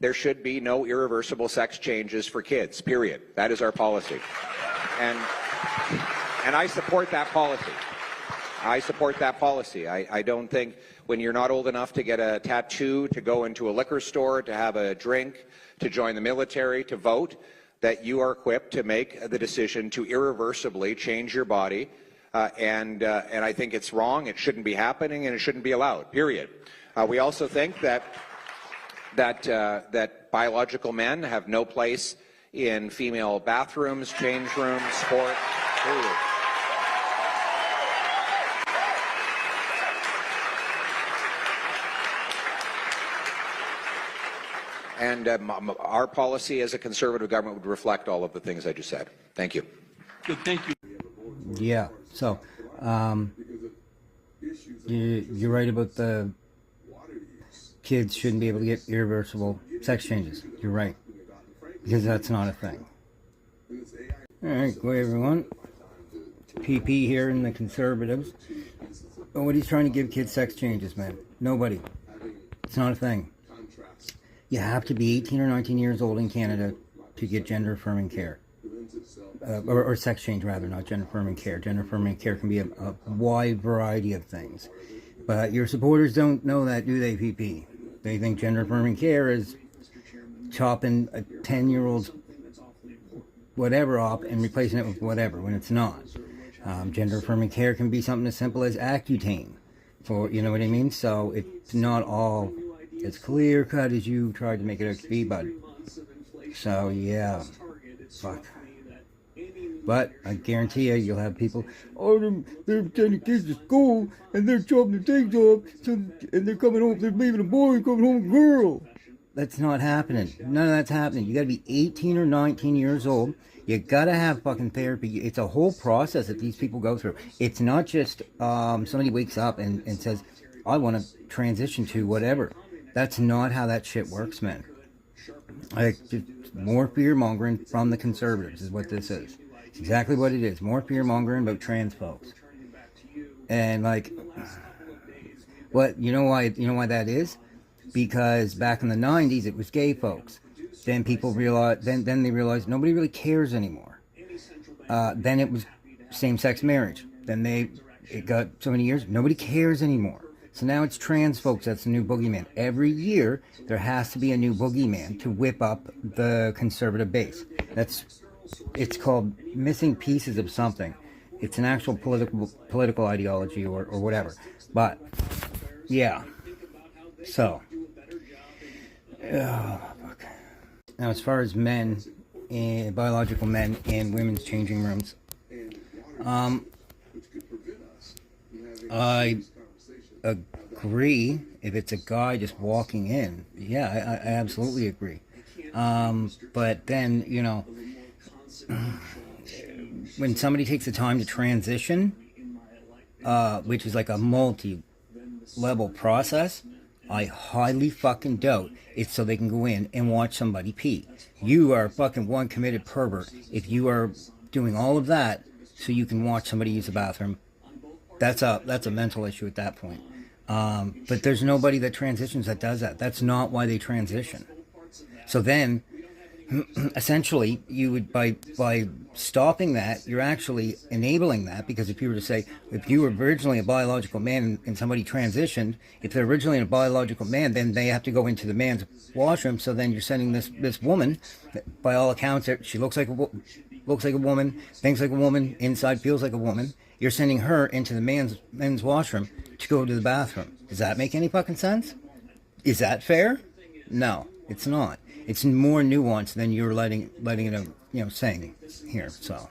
there should be no irreversible sex changes for kids, period. That is our policy. And I support that policy. I support that policy. I don't think when you're not old enough to get a tattoo, to go into a liquor store, to have a drink, to join the military, to vote, that you are equipped to make the decision to irreversibly change your body. And I think it's wrong, it shouldn't be happening, and it shouldn't be allowed, period. We also think that biological men have no place in female bathrooms, change rooms, sport, period. And our policy as a Conservative government would reflect all of the things I just said. Thank you. Good, thank you. Yeah, so you're right about the kids shouldn't be able to get irreversible sex changes. You're right, because that's not a thing. All right, go everyone. PP here in the Conservatives. Nobody's trying to give kids sex changes, man. Nobody. It's not a thing. You have to be 18 or 19 years old in Canada to get gender-affirming care. Or sex change, rather, not gender-affirming care. Gender-affirming care can be a wide variety of things. But your supporters don't know that, do they, PP? They think gender-affirming care is chopping a 10-year-old's whatever off and replacing it with whatever, when it's not. Gender-affirming care can be something as simple as Accutane. For, you know what I mean? So it's not all as clear-cut as you tried to make it out to be, bud. So, yeah. Fuck. But I guarantee you'll have people, oh, they're sending kids to school, and they're chopping their things off, and they're coming home, they're leaving a boy, coming home a girl. That's not happening. None of that's happening. You gotta be 18 or 19 years old. You gotta have fucking therapy. It's a whole process that these people go through. It's not just somebody wakes up and says, I want to transition to whatever. That's not how that shit works, man. Like, just more fear-mongering from the Conservatives is what this is. It's exactly what it is. More fear-mongering about trans folks. And, like, what, you know why that is? Because back in the 90s, it was gay folks. Then people realized, then they realized nobody really cares anymore. Then it was same-sex marriage. Then it got so many years, nobody cares anymore. So now it's trans folks that's the new boogeyman. Every year, there has to be a new boogeyman to whip up the Conservative base. It's called missing pieces of something. It's an actual political ideology or whatever. But, yeah. So. Oh, fuck. Now, as far as men, biological men in women's changing rooms, I agree if it's a guy just walking in. Yeah, I absolutely agree. But then, you know, when somebody takes the time to transition, which is like a multi-level process, I highly fucking doubt it's so they can go in and watch somebody pee. You are fucking one committed pervert if you are doing all of that so you can watch somebody use the bathroom. That's a mental issue at that point. But there's nobody that transitions that does that. That's not why they transition. So then, essentially, you would, by stopping that, you're actually enabling that, because if you were to say, if you were originally a biological man and somebody transitioned, if they're originally a biological man, then they have to go into the man's washroom. So then you're sending this woman, by all accounts, she looks like a woman, thinks like a woman, inside feels like a woman. You're sending her into the men's washroom to go to the bathroom. Does that make any fucking sense? Is that fair? No, it's not. It's more nuanced than you're letting it, saying here. So.